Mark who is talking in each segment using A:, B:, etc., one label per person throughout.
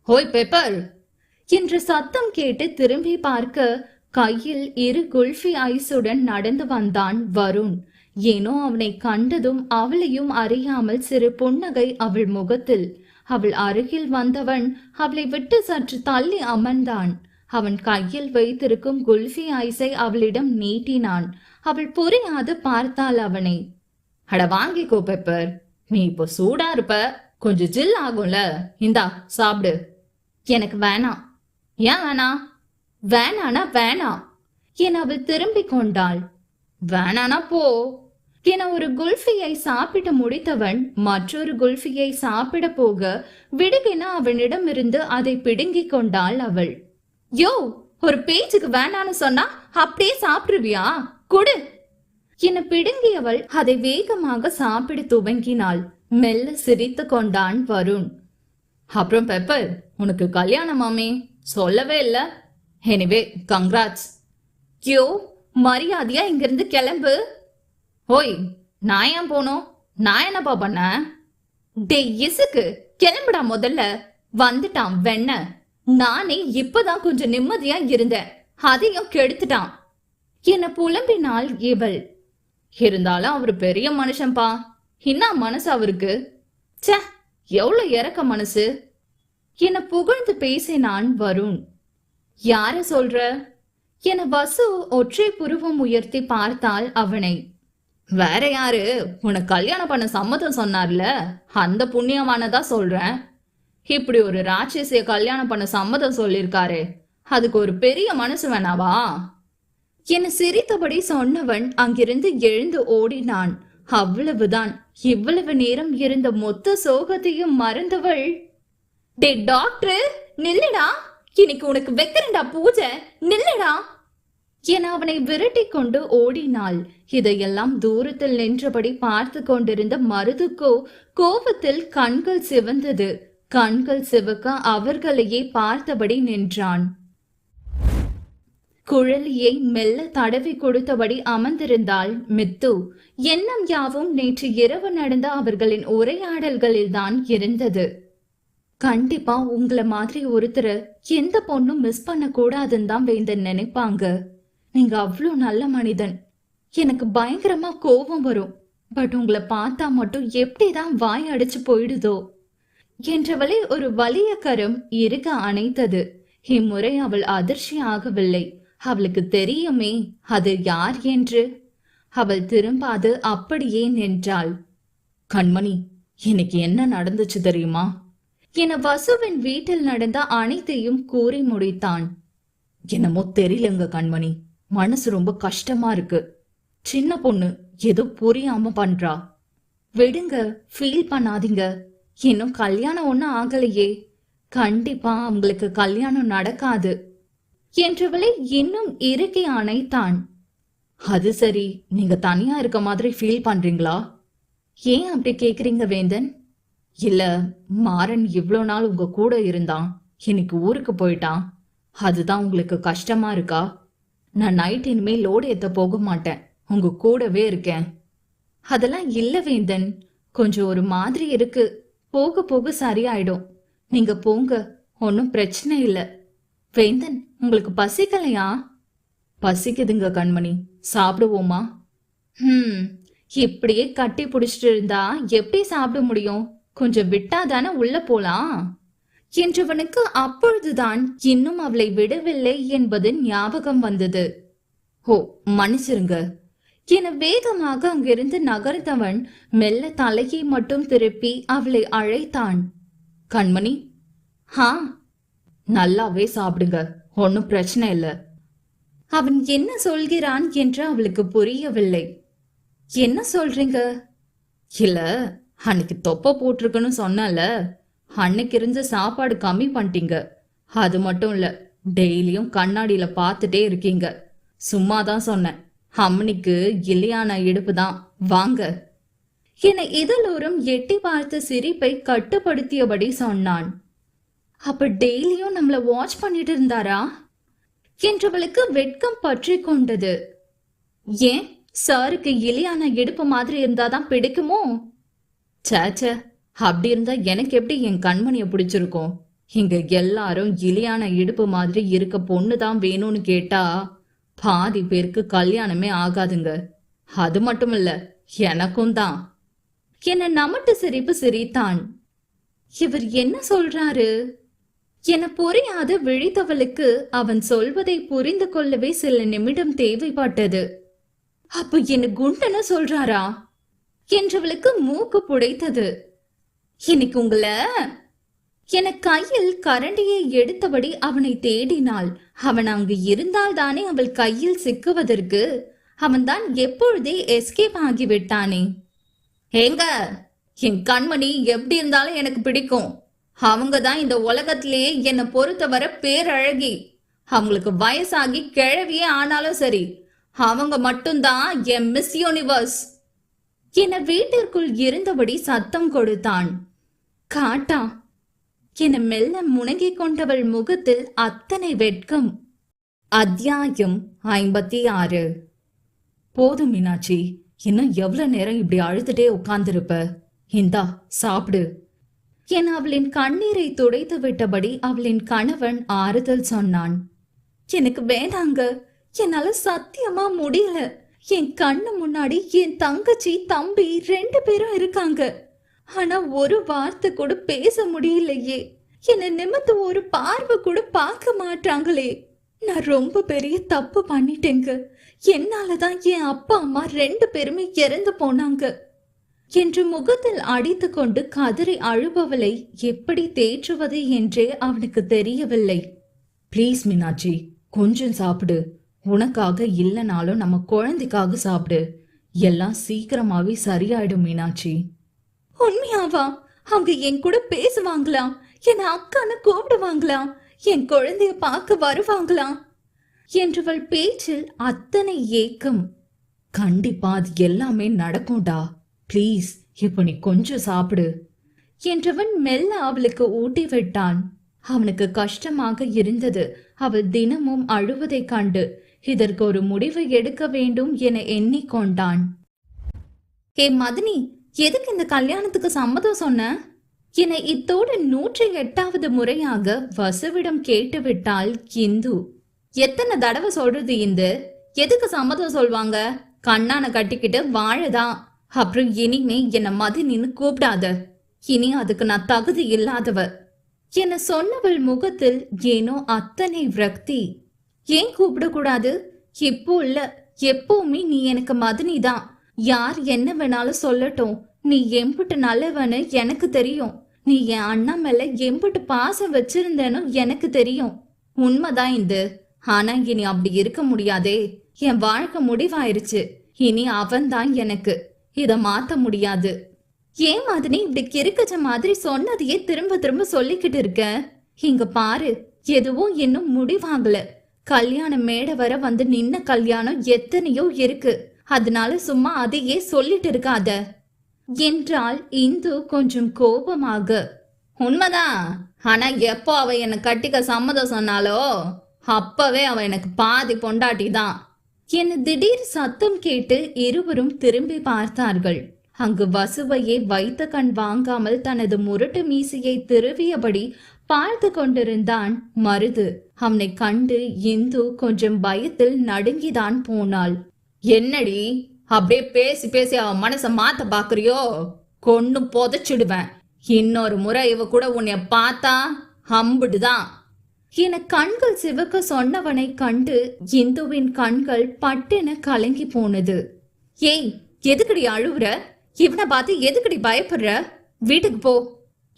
A: ஹோய் பெப்பர் என்று சத்தம் கேட்டு திரும்பி பார்க்க கையில் 2 குல்ஃபி ஐஸுடன் நடந்து வந்தான் வருண். ஏனோ அவனை கண்டதும் அவளையும் அறியாமல் சிறு புன்னகை அவள் முகத்தில். அவள் அருகில் வந்தவன் அவளை விட்டு சற்று தள்ளி அமர்ந்தான். அவன் கையில் வைத்திருக்கும் குல்ஃபி ஐஸை அவளிடம் நீட்டினான். அவள் புரியாது பார்த்தாள் அவனை. அட வாங்கிக்கோ பெப்பர், நீ இப்போ சூடா இருப்ப, கொஞ்சம் ஜில் ஆகும்ல, இந்தா சாப்பிடு. எனக்கு வேணாம். ஏன் வேணாம்? வேணானா வேணாம் என அவள் திரும்பிக் கொண்டாள். வேணானா போ என ஒரு குல்ஃபியை சாப்பிட்டு முடித்தவன் மற்றொரு குல்ஃபியை சாப்பிட போக விடுகென அவனிடமிருந்து அதை பிடுங்கிக் கொண்டாள் அவள். யோ, ஒரு பேச்சுக்கு வேணான்னு சொன்னா அப்படியே சாப்பிடுவியா? கொடு என பிடுங்கியவள் அதை வேகமாக சாப்பிட துவங்கினாள். மெல்ல சிரித்து கொண்டான் வருண். அப்புறம் பெப்பர், உனக்கு கல்யாணமாமே, சொல்லவே இல்ல. Anyway congrats. யோ, மரியாதையா இங்கிருந்து கிளம்பு. ஓய், நான் ஏன் போனோம்? நான் என்னப்பா பண்ண? டே இசுக்கு, கிளம்புடா முதல்ல. வந்துட்டான் வெண்ண. நானே இப்பதான் கொஞ்சம் நிம்மதியா இருந்தேன், அதையும் கெடுத்துட்டான் என புலம்பினாள் இவள். இருந்தாலும் அவரு பெரிய மனுஷன்பா, என்ன மனசு அவருக்கு? சே, எவ்வளவு இறக்க மனசு என புகழ்ந்து பேசினான் வருண். யார சொல்ற என வசு ஒற்றை புருவம் உயர்த்தி பார்த்தாள் அவனை. வேற யாரு? உனக்கு கல்யாணம் பண்ண சம்மதம் சொன்னார்ல, அந்த புண்ணியமானதா சொல்றேன். இப்படி ஒரு ராட்சசிய கல்யாணம் பண்ண சம்மதம் சொல்லிருக்காரு, அதுக்கு ஒரு பெரிய மனசு வேணாவா என சிரித்தபடி சொன்னவன் அங்கிருந்து எழுந்து ஓடினான். அவ்வளவுதான். இவ்வளவு நேரம் இருந்த மொத்த சோகத்தையும் மறந்தவள், டே டாக்டர் நில்லுடா, இன்னைக்கு உனக்கு வைக்கிறண்டா பூஜை, நில்லுடா என அவனை விரட்டி கொண்டு ஓடினாள். இதையெல்லாம் தூரத்தில் நின்றபடி பார்த்து கொண்டிருந்த மருதுக்கோ கோபத்தில் கண்கள் சிவந்தது. கண்கள் சிவக்க அவர்களையே பார்த்தபடி நின்றான். குழலியை மெல்ல தடவி கொடுத்தபடி அமர்ந்திருந்தாள் மித்து. எண்ணம் யாவும் நேற்று இரவு நடந்த அவர்களின் உரையாடல்களில் தான் இருந்தது. கண்டிப்பா உங்களை மாதிரி ஒருத்தரை எந்த பொண்ணும் மிஸ் பண்ண கூடாதுன்னு தான் வேந்தன் நினைப்பாங்க. நீங்க அவ்வளோ நல்ல மனிதன். எனக்கு பயங்கரமா கோபம் வரும், பட் உங்களை பார்த்தா மட்டும் எப்படிதான் வாய் அடிச்சு போயிடுதோ என்றவளை ஒரு வலிய கரம் இருக்க அணைத்தது. இம்முறை அவள் அதிர்ச்சி ஆகவில்லை. அவளுக்கு தெரியுமே அது யார் என்று. அவள் திரும்பாது அப்படியே நின்றாள். கண்மணி, இன்னைக்கு என்ன நடந்துச்சு தெரியுமா என வசுவின் வீட்டில் நடந்த அனைத்தையும் கூறி முடித்தான். என்னமோ தெரியலங்க கண்மணி, மனசு ரொம்ப கஷ்டமா இருக்கு. சின்ன பொண்ணு ஏதோ புரியாம பண்றா. விடுங்க, ஃபீல் பண்ணாதீங்க. இன்னும் கல்யாணம் ஒன்னும் ஆகலையே, கண்டிப்பா அவங்களுக்கு கல்யாணம் நடக்காது என்றவளை இன்னும் இறுக்கி அணைத்தான். அது சரி, நீங்க தனியா இருக்க மாதிரி ஃபீல் பண்றீங்களா? ஏன் அப்படி கேக்குறீங்க வேந்தன்? இல்ல, மாறன் இவ்வளோ நாள் உங்க கூட இருந்தான், இன்னைக்கு ஊருக்கு போயிட்டான், அதுதான் உங்களுக்கு கஷ்டமா இருக்கா? நான் நைட் இனிமே லோடு ஏத்த போக மாட்டேன், உங்க கூடவே இருக்கேன். அதெல்லாம் இல்ல வேந்தன், கொஞ்சம் ஒரு மாதிரி இருக்கு, போக போக சரியாயிடும். நீங்க போங்க, ஒன்னும் பிரச்சனை இல்ல. வேந்தன், உங்களுக்கு பசிக்கலையா? பசிக்குதுங்க கண்மணி, சாப்பிடுவோமா? இப்படியே கட்டி பிடிச்சிட்டு இருந்தா எப்படி சாப்பிட முடியும்? கொஞ்சம் விட்டாதானே உள்ள போலாம் என்றவனுக்கு அப்பொழுதுதான் இன்னும் அவளை விடவில்லை என்பது ஞாபகம் வந்தது. ஓ, மன்னிச்சிருங்க என வேகமாக அங்கிருந்து நகர்ந்தவன் மெல்ல தலையை மட்டும் திருப்பி அவளை அழைத்தான். கண்மணி, ஹா, நல்லாவே சாப்பிடுங்க, ஒன்னும் பிரச்சனை இல்ல. அவன் என்ன சொல்கிறான் என்று அவளுக்கு புரியவில்லை. என்ன சொல்றீங்க? இல்ல, அன்னைக்கு தொப்பை போட்டிருக்குன்னு சொன்னல, அன்னைக்கு இருந்த சாப்பாடு கம்மி பண்ணிட்டீங்க. அது மட்டும் இல்ல, டெய்லியும் கண்ணாடியில பார்த்துட்டே இருக்கீங்க. சும்மாதான் சொன்னேன், அம்மனிக்கு இல்லையான இடுப்பு தான், வாங்க என இதழோறும் எட்டி பார்த்த சிரிப்பை கட்டுப்படுத்தியபடி சொன்னான். அப்ப டெய்லியும் நம்மள வாட்ச் பண்ணிட்டு இருந்தாரா என்றவளுக்கு வெட்கம் பற்றி கொண்டது. ஏன் சாருக்கு இலியான இடுப்பு மாதிரி இருந்தாதான் பிடிக்குமோ? சேச்ச, அப்படி இருந்தா எனக்கு எப்படி என் கண்மணிய பிடிச்சிருக்கும்? இங்க எல்லாரும் இலியான இடுப்பு மாதிரி இருக்க பொண்ணுதான் வேணும்னு கேட்டா பாதி பேருக்கு கல்யாணமே ஆகாதுங்க. அது மட்டும் இல்ல, எனக்கும் தான் என்ன நமட்டு சிரிப்பு சிரித்தான். இவர் என்ன சொல்றாரு என புரியாது விழித்தவளுக்கு அவன் சொல்வதை புரிந்து கொள்ளவே சில நிமிடம் தேவைப்பட்டது. அப்ப என்ன குண்டன சொல்றாரா என்றவளுக்கு மூக்கு புடைத்தது. இன்னைக்கு உங்களை என கையில் கரண்டியை எடுத்தபடி அவனை தேடினாள். அவன் அங்கு இருந்தால் தானே அவள் கையில் சிக்குவதற்கு. அவன்தான் எப்பொழுதே எஸ்கேப் ஆகிவிட்டானே. ஏங்க, என் கண்மணி எப்படி இருந்தாலும் எனக்கு பிடிக்கும். அவங்க தான் இந்த உலகத்திலேயே என்னை பொறுத்தவரை பேரழகி. அவங்களுக்கு வயசாகி கிழவியே ஆனாலும் சரி, அவங்க மட்டும்தான் என் மிஸ் யூனிவர்ஸ் என வீட்டிற்குள் இருந்தபடி சத்தம் கொடுத்தான். காட்டா என மெல்ல முனகிக் கொண்டவள் முகத்தில் அத்தனை வெட்கம். அத்தியாயம் 56. போதும் மீனாட்சி, இன்னும் எவ்வளவு நேரம் இப்படி அழுதுட்டே உட்கார்ந்திருப்ப? இந்தா சாப்பிடு என அவளின் கண்ணீரை துடைத்து விட்டபடி அவளின் கணவன் ஆறுதல் சொன்னான். எனக்கு வேண்டாங்க, என்னால சத்தியமா முடியல. என் கண்ணு முன்னாடி என் தங்கச்சி தம்பி 2 பேரும் இருக்காங்க. ஆனா ஒரு வார்த்தை கூட பேச முடியலையே. என்னை நிமித்து ஒரு பார்வை கூட பார்க்க மாட்டாங்களே. நான் ரொம்ப பெரிய தப்பு பண்ணிட்டேங்க. என்னாலதான் என் அப்பா அம்மா 2 பேருமே இறந்து போனாங்க என்று முகத்தில் அடித்து கொண்டு கதறி அழுபவளை எப்படி தேற்றுவது என்றே அவனுக்கு தெரியவில்லை. ப்ளீஸ் மீனாட்சி, கொஞ்சம் சாப்பிடு. உனக்காக இல்லைனாலும் நம்ம குழந்தைக்காக சாப்பிடு. எல்லாம் சீக்கிரமாவே சரியாயிடும் மீனாட்சி. உண்மையாவா? அவங்க என் கூட பேசுவாங்களா? என் அக்கான்னு கூப்பிடுவாங்களா? என் குழந்தைய பார்க்க வருவாங்களா என்றவள் பேச்சில் அத்தனை ஏக்கம். கண்டிப்பா அது எல்லாமே நடக்கும்டா. ப்ளீஸ் இப்ப நீ கொஞ்சம் சாப்பிடு என்றவன் மெல்ல அவளுக்கு ஊட்டி விட்டான். அவனுக்கு கஷ்டமாக இருந்தது. அவள் தினமும் அழுவதை கண்டு இதற்கு ஒரு முடிவை எடுக்க வேண்டும் என எண்ணிக்கொண்டான். ஹே மதினி, எதுக்கு இந்த கல்யாணத்துக்கு சம்மதம் சொன்ன என இத்தோடு 108வது முறையாக வசுவிடம் கேட்டுவிட்டாள் இந்து. எத்தனை தடவை சொல்றது இந்து? எதுக்கு சம்மதம் சொல்வாங்க? கண்ணான கட்டிக்கிட்டு வாழதான். அப்புறம் இனிமே என்ன மதினின்னு கூப்பிடாத. இனி அதுக்கு நான் தகுதி இல்லாதவ என சொன்னவள் முகத்தில் ஏனோ அத்தனை விரக்தி. ஏன் கூப்பிடக்கூடாது? இப்போ இல்ல, எப்பவுமே நீ எனக்கு மதினி தான். யார் என்ன வேணாலும் சொல்லட்டும், நீ எம்புட்டு நல்லவன்னு எனக்கு தெரியும். நீ என் அண்ணா மேல எம்புட்டு பாசம் வச்சிருந்தேன்னு எனக்கு தெரியும். உண்மைதான் இது. ஆனா இனி அப்படி இருக்க முடியாதே. என் வாழ்க்கை முடிவாயிருச்சு. இனி அவன் தான் எனக்கு. இத மாத்த முடியாது. ஏன் மாதிரி இப்படி கிறுக்கச்ச மாதிரி சொன்னதையே திரும்ப திரும்ப சொல்லிக்கிட்டு இருக்க? இங்க பாரு, எதுவும் இன்னும் முடிவாகல. கல்யாண மேடை வர வந்து நின்ன கல்யாணம் எத்தனையோ இருக்கு. அதனால சும்மா அதையே சொல்லிட்டு இருக்காத என்றாள் இந்து கொஞ்சம் கோபமாக. உண்மைதான். ஆனா எப்போ அவ என்னை கட்டிக்க சம்மதம் சொன்னாலோ அப்பவே அவ எனக்கு பாதி பொண்டாட்டி தான் என திடீர் சத்தம் கேட்டு இருவரும் திரும்பி பார்த்தார்கள். அங்கு வசுவையே வைத்த கண் வாங்காமல் தனது முரட்டு மீசையை திருவியபடி பார்த்து கொண்டிருந்தான் மருது. அவனை கண்டு இந்து கொஞ்சம் பயத்தில் நடுங்கிதான் போனாள். என்னடி அப்படியே பேசி பேசி அவன் மனச மாத்த பாக்குறியோ? கொன்னு புதைச்சிடுவேன். இன்னொரு முறை இவ கூட உன்னைய பார்த்தா அம்புடுதான் என கண்கள் சிவக்க சொன்னவனை கண்டு இந்துவின் கண்கள் பட்டென கலங்கி போனது. ஏய், எதுக்கடி அழுவுற? இவனை பார்த்து எதுக்கடி பயப்படுற? வீட்டுக்கு போ.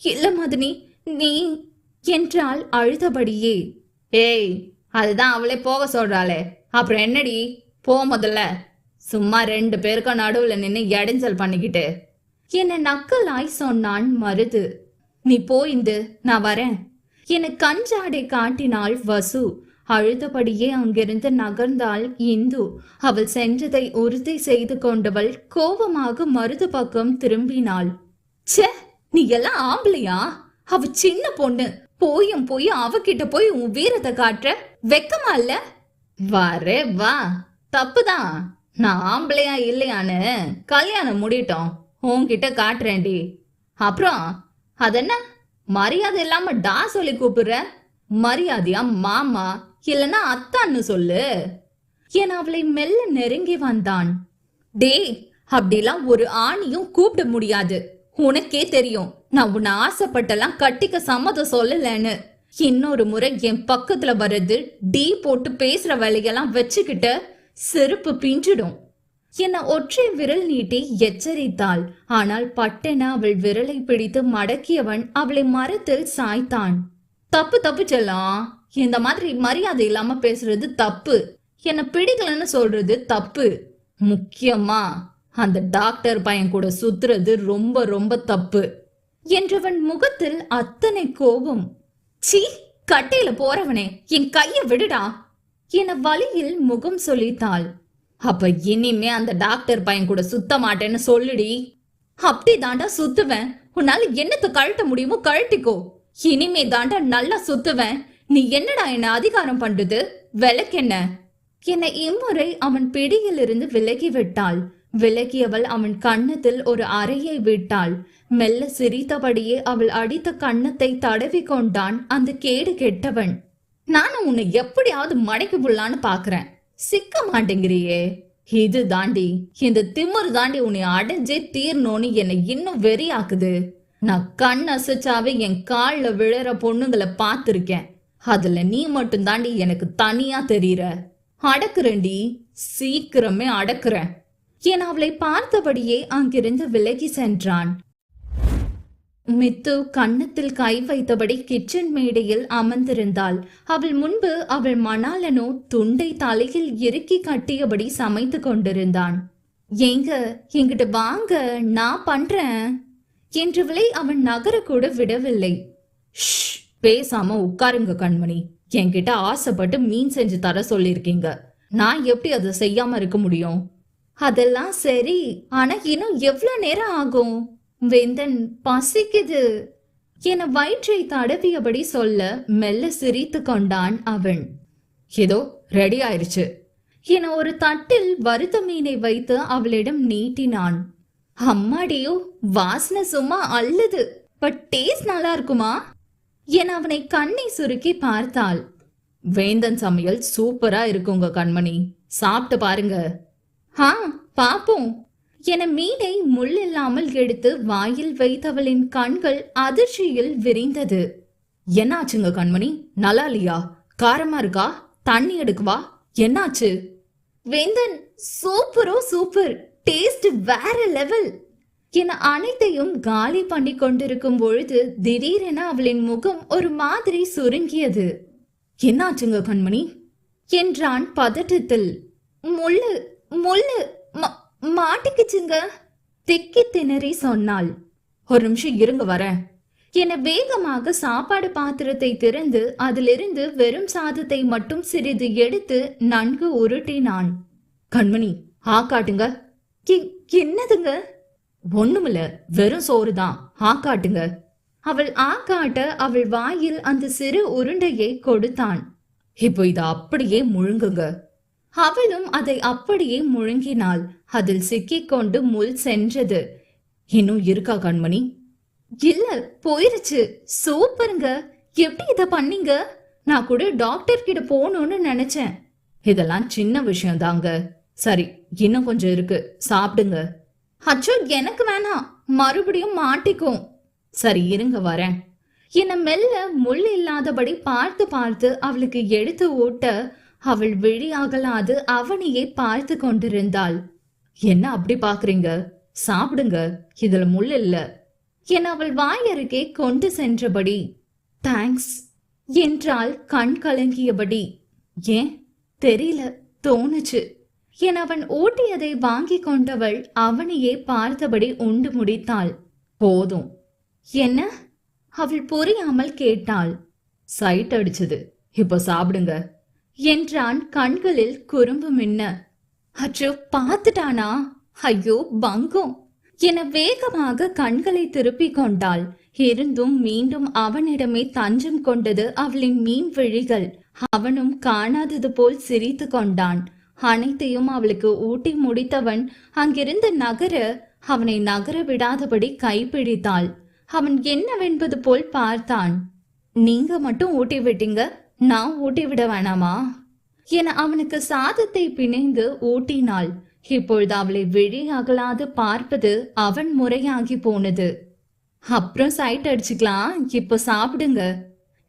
A: இல்ல மதினி, நீ என்றால் அழுதபடியே. ஏய், அதுதான் அவளே போக சொல்றாளே, அப்புறம் என்னடி? போ முதல்ல. சும்மா 2 பேருக்கும் நடுவுல நின்று இடைஞ்சல் பண்ணிக்கிட்டு என்ன நக்கலாய் சொன்னான் மருது. நீ போயிந்து, நான் வரேன் என கஞ்சாடை காட்டினாள் வசு. அழுதபடியே அங்கிருந்து நகர்ந்தாள் இந்து. அவள் சென்றதை உறுதி செய்து கொண்டவள் கோபமாக மருது பக்கம் திரும்பினாள். ச்சே, நீ எல்லாம் ஆம்பளையா? அவ சின்ன பொண்ணு. போயும் போய் அவகிட்ட போய் உன் வீரத்தை காட்டுற. வெக்கமா இல்ல? வரே வா, தப்புதான். நான் ஆம்பளையா இல்லையான்னு கல்யாணம் முடிட்டோம் உன்கிட்ட காட்டுறேன்டி. அப்புறம் அதென்ன மரியாதை இல்லாம டா சொல்லி கூப்பிடுற? மரியாதையா மாமா இல்லனா அத்தான்னு சொல்லு என அவளை மெல்ல நெருங்கி வந்தான். டேய், அப்படிலாம் ஒரு ஆணியும் கூப்பிட முடியாது. உனக்கே தெரியும் நான் உன்னை ஆசைப்பட்டெல்லாம் கட்டிக்க சம்மதம் சொல்லலன்னு. இன்னொரு முறை என் பக்கத்துல வர்றது டீ போட்டு பேசுற வேலையெல்லாம் வச்சுக்கிட்ட செருப்பு பிஞ்சிடும் என ஒற்றை விரல் நீட்டி எச்சரித்தாள். ஆனால் பட்டென அவள் விரலை பிடித்து மடக்கியவன் அவளை மரத்தில் சாய்த்தான். தப்பு தப்பு செல்லம், இந்த மாதிரி மரியாதை இல்லாம பேசுறது தப்பு. என்ன பிடிக்கலன்னு சொல்றது தப்பு. முக்கியமா அந்த டாக்டர் பையன் கூட சுத்துறது ரொம்ப ரொம்ப தப்பு என்றவன் முகத்தில் அத்தனை கோபம். சீ, கட்டையில போறவனே, என் கைய விடுடா என வலியில் முகம் சொல்லித்தாள். அப்ப இனிமே அந்த டாக்டர் பையன் கூட சுத்த மாட்டேன்னு சொல்லுடி. அப்படி தாண்டா சுத்துவேன். உன்னால என்னத்த கழட்ட முடியுமோ கழட்டிக்கோ. இனிமே தாண்டா நல்லா சுத்துவேன். நீ என்னடா என்ன அதிகாரம் பண்றது? விளக்கென்ன என இம்முறை அவன் பிடியில் இருந்து விலகி விட்டாள். விலகியவள் அவன் கன்னத்தில் ஒரு அறையை விட்டாள். மெல்ல சிரித்தபடியே அவள் அடித்த கன்னத்தை தடவி கொண்டான் அந்த கேடு கெட்டவன். நானும் உன்னை எப்படியாவது மடைக்கு புள்ளான்னு பாக்குறேன், சிக்க மாட்டேங்கிறியே. இது தாண்டி, இந்த திமிரு தாண்டி உன்னை அடைஞ்சே தீர்னோன்னு என்னை இன்னும் வெறியாக்குது. நான் கண் அசைச்சாவே என் கால்ல விழற பொண்ணுங்களை பார்த்திருக்கேன். அதுல நீ மட்டும் தாண்டி எனக்கு தனியா தெரியற. அடக்குறேன்டி, சீக்கிரமே அடக்குறேன் என அவளை பார்த்தபடியே அங்கிருந்து விலகி சென்றான். மித்து கன்னத்தில் கை வைத்தபடி கிச்சன் மேடையில் அமர்ந்திருந்தாள். அவள் முன்பு அவள் மணாலனோ துண்டை தலையில் இறுக்கி கட்டியபடி சமைத்து கொண்டிருந்தான். ஏங்க, எங்கிட்ட வாங்க, நான் பண்றேன் என்றவளை அவன் நகர கூட விடவில்லை. பேசாம உட்காருங்க கண்மணி. என்கிட்ட ஆசைப்பட்டு மீன் செஞ்சு தர சொல்லிருக்கீங்க. நான் எப்படி அதை செய்யாம இருக்க முடியும்? அதெல்லாம் சரி, ஆனா இன்னும் எவ்வளவு நேரம் ஆகும்? வேந்தன், பசிக்குது என வயிற்றை தடவியபடி சொல்ல மெல்ல சிரித்து கொண்டான் அவன். ஏதோ ரெடி ஆயிருச்சு என ஒரு தட்டில் வறுத்த மீனை வைத்து அவளிடம் நீட்டினான். அம்மாடியோ, வாசனை சும்மா அல்லது, பட் டேஸ்ட் நல்லா இருக்குமா என அவனை கண்ணை சுருக்கி பார்த்தாள். வேந்தன் சமையல் சூப்பரா இருக்குங்க கண்மணி, சாப்பிட்டு பாருங்க. ஆ, பாப்போம் என மீனை முள்ளில்லாமல் எடுத்து வாயில் வைத்தவளின் கண்கள் அதிர்ச்சியில் விரிந்தது. என்னாச்சுங்க கண்மணி, நல்லா இல்லையா? காரமா இருக்கா? தண்ணி எடுக்கவா? என்னாச்சு? வேந்தன், சூப்பரோ சூப்பர், டேஸ்ட் வேற லெவல் என அனைத்தையும் காலி பண்ணி கொண்டிருக்கும் பொழுது திடீரென அவளின் முகம் ஒரு மாதிரி சுருங்கியது. என்னாச்சுங்க கண்மணி என்றான் பதட்டத்தில். முள்ளு முள்ளு மாட்டிக்குச்சுங்க திக்கி திணறி சொன்னாள். ஒரு நிமிஷம் இருங்க வரேன் என வேகமாக சாப்பாடு பாத்திரத்தை திறந்து அதிலிருந்து வெறும் சாதத்தை மட்டும் சிறிது எடுத்து நன்கு உருட்டினான். கண்மணி, ஆக்காட்டுங்க. என்னதுங்க? ஒண்ணுமில்ல, வெறும் சோறுதான், ஆக்காட்டுங்க. அவள் ஆக்காட்ட அவள் வாயில் அந்த சிறு உருண்டையை கொடுத்தான். இப்போ இத அப்படியே முழுங்குங்க. அவளும் அதை அப்படியே முழுங்கினாள். அதில் சிக்கிக்கொண்டு முள் சென்றது. இன்னும் இருக்கா கண்மணி? இல்ல, போயிருச்சு. சூப்பருங்க, எப்படி இத பண்ணீங்க? நான் கூட டாக்டர் கிட்ட போகணும்னு நினைச்சேன். இதெல்லாம் சின்ன விஷயம் தாங்க. சரி, இன்னும் கொஞ்சம் இருக்கு, சாப்பிடுங்க. அச்சோ, எனக்கு வேணாம், மறுபடியும் மாட்டிக்கும். சரி இருங்க வரேன் என மெல்ல முள் இல்லாதபடி பார்த்து பார்த்து அவளுக்கு எடுத்து ஊட்ட அவள் விழி அகலாது அவனையே பார்த்து கொண்டிருந்தாள். என்ன அப்படி பாக்குறீங்க? சாப்பிடுங்க, இதுல முள் இல்ல என அவள் வாயருகே கொண்டு சென்றபடி. தேங்க்ஸ் என்றாள் கண் கலங்கியபடி. ஏன் தெரியல, தோணுச்சு என அவன் ஊட்டியதை வாங்கி கொண்டவள் அவனையே பார்த்தபடி உண்டு முடித்தாள். போதும். என்ன? அவள் புரியாமல் கேட்டாள். சைட் அடிச்சது, இப்போ சாப்பிடுங்க என்றான் கண்களில் குறும்பு மின்ன. அச்சோ, பார்த்துட்டானா? ஐயோ பங்கம் என வேகமாக கண்களை திருப்பிக் கொண்டாள். இருந்தும் மீண்டும் அவனிடமே தஞ்சம் கொண்டது அவளின் மீன் விழிகள். அவனும் காணாதது போல் சிரித்து கொண்டான். அனைத்தையும் அவளுக்கு ஊட்டி முடித்தவன் அங்கிருந்து நகர அவனை நகர விடாதபடி கைப்பிடித்தாள். அவன் என்னவென்பது போல் பார்த்தான். நீங்க மட்டும் ஊட்டி விட்டீங்க, நான் ஊட்டி விட வேணாமா என அவனுக்கு சாதத்தை பிணைந்து ஊட்டினாள். இப்பொழுது அவளை விழி அகலாது பார்ப்பது அவன் முறையாகி போனது. அப்புறம் சைட் அடிச்சுக்கலாம், இப்போ சாப்பிடுங்க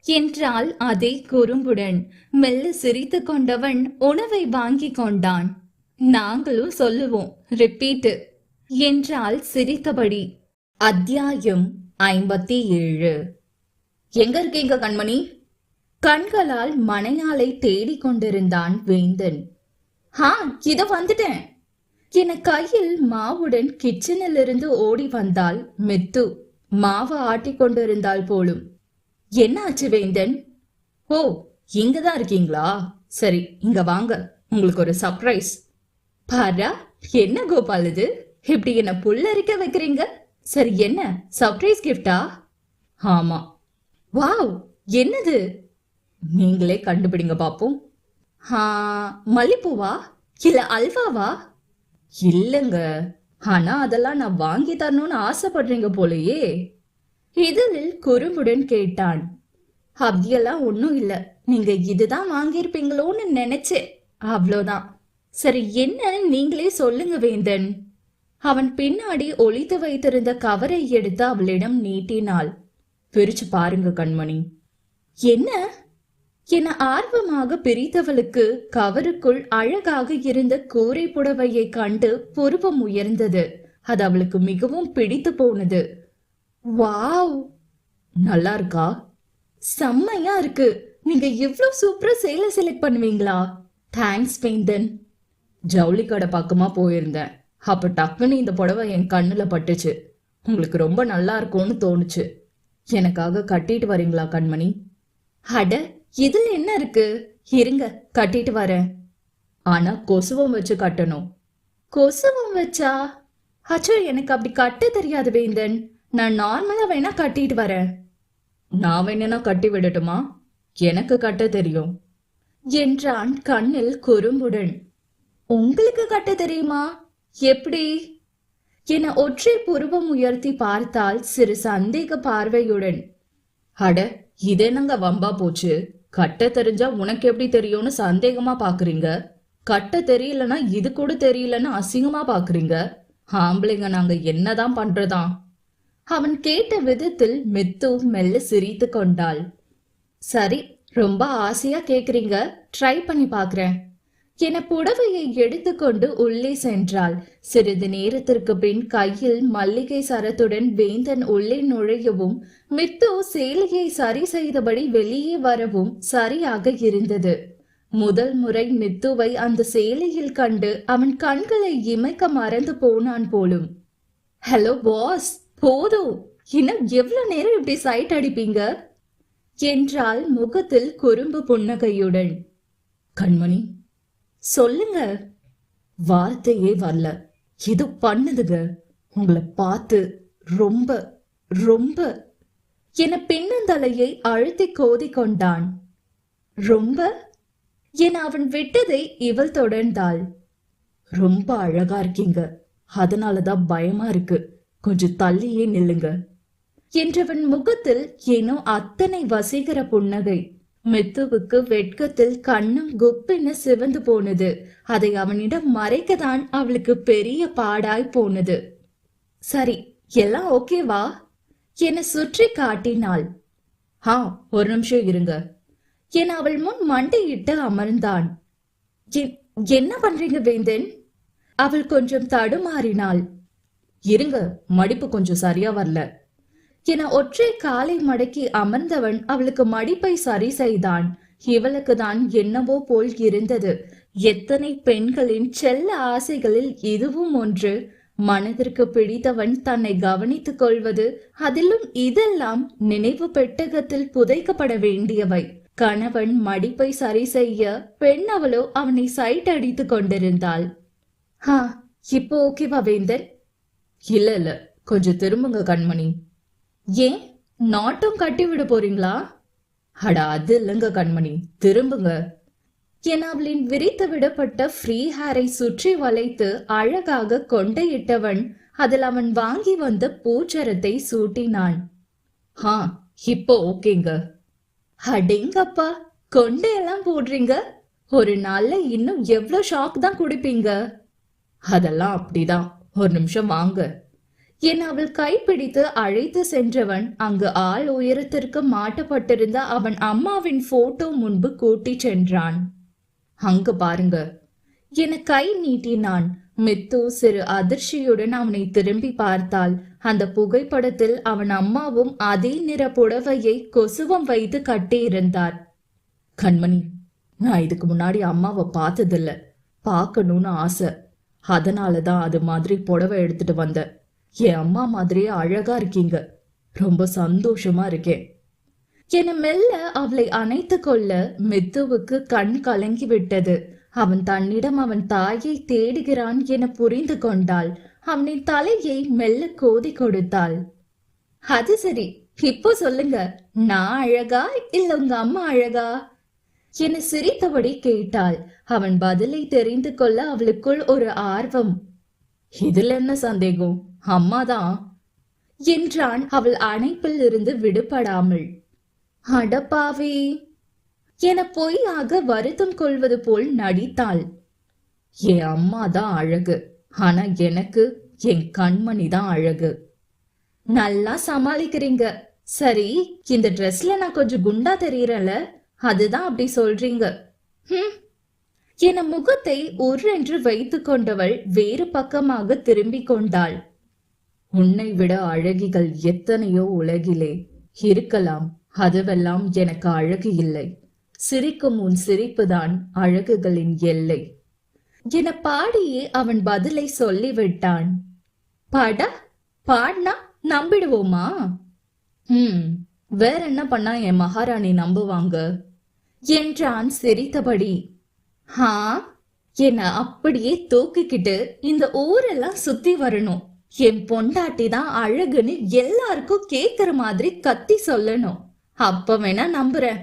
A: என்றால் அதே குறும்புடன். மெல்ல சிரித்து கொண்டவன் உணவை வாங்கி கொண்டான். நாங்களும் சொல்லுவோம், ரிப்பீட்டு என்றால் சிரித்தபடி. அத்தியாயம் 57. எங்க இருக்கீங்க கண்மணி? கண்களால் மனையாளை தேடிக் கொண்டிருந்தான் வேந்தன். இத வந்துட்டேன் என கையில் மாவுடன் கிச்சனில் இருந்து ஓடி வந்தால் மித்து. மாவை ஆட்டி கொண்டிருந்தாள் போலும். என்ன ஆச்சு வேந்தன்? ஓ, இங்கதான் இருக்கீங்களா? சரி, இங்க வாங்க, உங்களுக்கு ஒரு சர்ப்ரைஸ். பாரா, என்ன கோபால் இது, இப்படி என்ன புல்லரிக்க வைக்கிறீங்க? சரி, என்ன சர்ப்ரைஸ் கிஃப்டா? ஆமா. வாவ், என்னது? நீங்களே கண்டுபிடிங்க பாப்போம். மல்லிப்பூவா இல்ல அல்வாவா? இல்லங்க, ஆனா அதெல்லாம் நான் வாங்கி தரணும்னு ஆசைப்படுறீங்க போலயே. இதழில் குறும்புடன் கேட்டான். அப்படியெல்லாம் ஒன்னும் இல்ல, நீங்க இதுதான் வாங்கியிருப்பீங்களோன்னு நினைச்சேன், அவ்வளோதான். சரி, என்ன நீங்களே சொல்லுங்க வேந்தன். அவன் பின்னாடி ஒளித்து வைத்திருந்த கவரை எடுத்து அவளிடம் நீட்டினாள். பிரிச்சு பாருங்க கண்மணி. என்ன என ஆர்வமாக பிரித்தவளுக்கு கவருக்குள் அழகாக இருந்த கூரை புடவையை கண்டு புருவம் உயர்ந்தது. அது அவளுக்கு மிகவும் பிடித்து போனது. வாவ், நல்லா இருக்கா? செம்மையா இருக்கு. நீங்க இவ்வளவு சூப்பரா சேலை செலக்ட் பண்ணுவீங்களா? தேங்க்ஸ் வேந்தன். ஜவுளி கடை பக்கமா போயிருந்தேன், அப்ப டக்குன்னு இந்த புடவை என் கண்ணுல பட்டுச்சு. உங்களுக்கு ரொம்ப நல்லா இருக்கும்னு தோணுச்சு. எனக்காக கட்டிட்டு வரீங்களா கண்மணி? அட, இதுல என்ன இருக்கு, இருங்க கட்டிட்டு வரேன். ஆனா கொசுவம் வச்சு கட்டணும். கொசுவம் வச்சா? அச்சோ, எனக்கு அப்படி கட்ட தெரியாது வேந்தன். நான் நார்மலா வேணா கட்டிட்டு வரேன். நான் வேணா கட்டி விடட்டுமா? எனக்கு கட்ட தெரியும் என்றான் கண்ணில் குறும்புடன். உங்களுக்கு கட்ட தெரியுமா? எப்படி என ஒற்றை புருவம் உயர்த்தி பார்த்தால் சிறு சந்தேக பார்வையுடன். அட, இதென்னங்க வம்பா போச்சு? கட்ட தெரிஞ்சா உனக்கு எப்படி தெரியும்னு சந்தேகமா பாக்குறீங்க. கட்ட தெரியலன்னா இது கூட தெரியலன்னு அசிங்கமா பாக்குறீங்க. ஆம்பளைங்க நாங்க என்னதான் பண்றதா? அவன் கேட்ட விதத்தில் மித்து மெல்ல சிரித்து கொண்டாள். சரி, ரொம்ப ஆசையா கேக்குறீங்க, ட்ரை பண்ணி பாக்குறேன் என புடவையை எடுத்துக்கொண்டு உள்ளே சென்றாள். சிறிது நேரத்திற்கு பின் கையில் மல்லிகை சரத்துடன் வேந்தன் உள்ளே நுழையவும் மித்து சேலையை சரி செய்தபடி வெளியே வரவும் சரியாக இருந்தது. முதல் முறை மித்துவை அந்த சேலையில் கண்டு அவன் கண்களை இமைக்க மறந்து போனான் போலும். ஹலோ பாஸ், போதும், இன்னும் எவ்வளவு நேரம் இப்படி சைட் அடிப்பீங்க என்றால் முகத்தில் குறும்பு புன்னகையுடன். கண்மணி, சொல்லுங்க. வார்த்தையே வரல, இது பண்ணுதுங்க. உங்களை பார்த்து ரொம்ப ரொம்ப என பின்னந்தலையை அழுத்தி கோதி கொண்டான். ரொம்ப என அவன் விட்டதை இவள் தொடர்ந்தாள். ரொம்ப அழகா இருக்கீங்க, அதனாலதான் பயமா இருக்கு, கொஞ்சம் தள்ளியே நில்லுங்க என்றவன் முகத்தில் ஏனோ அத்தனை வசீகர புன்னகை. மித்துவுக்கு வெட்கத்தில் கண்ணும் குப்பென சிவந்து போனது. அதை அவனிடம் மறைக்கத்தான் அவளுக்கு பெரிய பாடாய் போனது. சரி, எல்லாம் ஓகேவா என சுற்றி காட்டினாள். ஒரு நிமிஷம் இருங்க என அவள் முன் மண்டையிட்டு அமர்ந்தான். என்ன பண்றீங்க வேந்தன்? அவள் கொஞ்சம் தடுமாறினாள். இருங்க, மடிப்பு கொஞ்சம் சரியா வரல என ஒற்றை காலை மடக்கி அமர்ந்தவன் அவளுக்கு மடிப்பை சரி செய்தான். இவளுக்கு தான் என்னவோ போல் இருந்தது. எத்தனை பெண்களின் செல்ல ஆசைகளில் இதுவும் ஒன்று. மனதிற்கு பிடித்தவன் தன்னை கவனித்துக் கொள்வது, அதிலும் இதெல்லாம் நினைவு பெட்டகத்தில் புதைக்கப்பட வேண்டியவை. கணவன் மடிப்பை சரி செய்ய பெண் அவளோ அவனை சைட் அடித்து கொண்டிருந்தாள். இப்போ ஓகேவா வேந்தன்? இல்ல, கொஞ்சம் திரும்புங்க கண்மணி. ஏன், நாட்டும் கட்டி விட போறீங்களா? அட, அது இல்லங்க கண்மணி, திரும்புங்க என அவளின் விரித்து விடப்பட்ட ஃப்ரீ ஹேரை சுற்றி வளைத்து அழகாக கொண்டையிட்டவன் அதில் அவன் வாங்கி வந்த பூச்சரத்தை சூட்டினான். ஹா, இப்போ ஓகேங்க. அடேங்கப்பா, கொண்டையெல்லாம் போடுறீங்க. ஒரு நாள்ல இன்னும் எவ்வளவு ஷாக் தான் குடிப்பீங்க? அதெல்லாம் அப்படிதான், ஒரு நிமிஷம் வாங்க என அவள் கைப்பிடித்து அழைத்து சென்றவன் அங்கு ஆள் உயரத்திற்கு மாட்டப்பட்டிருந்த அவன் அம்மாவின் போட்டோ முன்பு கூட்டி சென்றான். அங்க பாருங்க என கை நீட்டினான். மித்து சிறு அதிர்ச்சியுடன் அவனை திரும்பி பார்த்தாள். அந்த புகைப்படத்தில் அவன் அம்மாவும் அதே நிற புடவையை கொசுவம் வைத்து கட்டியிருந்தார். கண்மணி, நான் இதுக்கு முன்னாடி அம்மாவை பார்த்ததில்ல, பார்க்கணும்னு ஆசை. அதனாலதான் அது மாதிரி புடவை எடுத்துட்டு வந்தேன். என் அம்மா மாதிரியே அழகா இருக்கீங்க, ரொம்ப சந்தோஷமா இருக்கேன் என மெல்ல அவளை அணைத்து கொள்ள மித்துவுக்கு கண் கலங்கி விட்டது. அவன் தன்னிடம் அவன் தாயை தேடுகிறான் என புரிந்து கொண்டாள். அவனின் தலையை மெல்ல கோதி கொடுத்தாள். அது சரி, இப்போ சொல்லுங்க, நான் அழகா இல்ல உங்க அம்மா அழகா என சிரித்தபடி கேட்டாள். அவன் பதிலை தெரிந்து கொள்ள அவளுக்குள் ஒரு ஆர்வம். இதுல என்ன சந்தேகம், அம்மாதான் என்றான் அவள் அணைப்பில் இருந்து விடுபடாமல். அடப்பாவி என பொய்யாக வருத்தம் கொள்வது போல் நடித்தாள். என் அம்மா தான் அழகு, ஆனா எனக்கு என் கண்மணி தான் அழகு. நல்லா சமாளிக்கிறீங்க. சரி, இந்த ட்ரெஸ்ல நான் கொஞ்சம் குண்டா தெரியறல, அதுதான் அப்படி சொல்றீங்க என முகத்தை உரென்று வைத்து கொண்டவள் வேறு பக்கமாக திரும்பிக் கொண்டாள். உன்னை விட அழகிகள் எத்தனையோ உலகிலே இருக்கலாம், அதுவெல்லாம் எனக்கு அழகு இல்லை. சிரிக்கும் உன் சிரிப்புதான் அழகுகளின் எல்லை என பாடியே அவன் பதிலை சொல்லிவிட்டான். பாடா, பாடினா நம்பிடுவோமா? வேற என்ன பண்ணா என் மகாராணி நம்புவாங்க என்றான் சிரித்தபடி. ஹா என்ன அப்படியே தூக்கிக்கிட்டு இந்த ஊரெல்லாம் சுத்தி வரணும். என் பொண்டாட்டி தான் அழகுன்னு எல்லாருக்கும் கேக்குற மாதிரி கத்தி சொல்லணும். அப்ப வேணா நம்புறேன்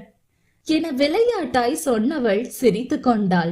A: என விளையாட்டாய் சொன்னவள் சிரித்து கொண்டாள்.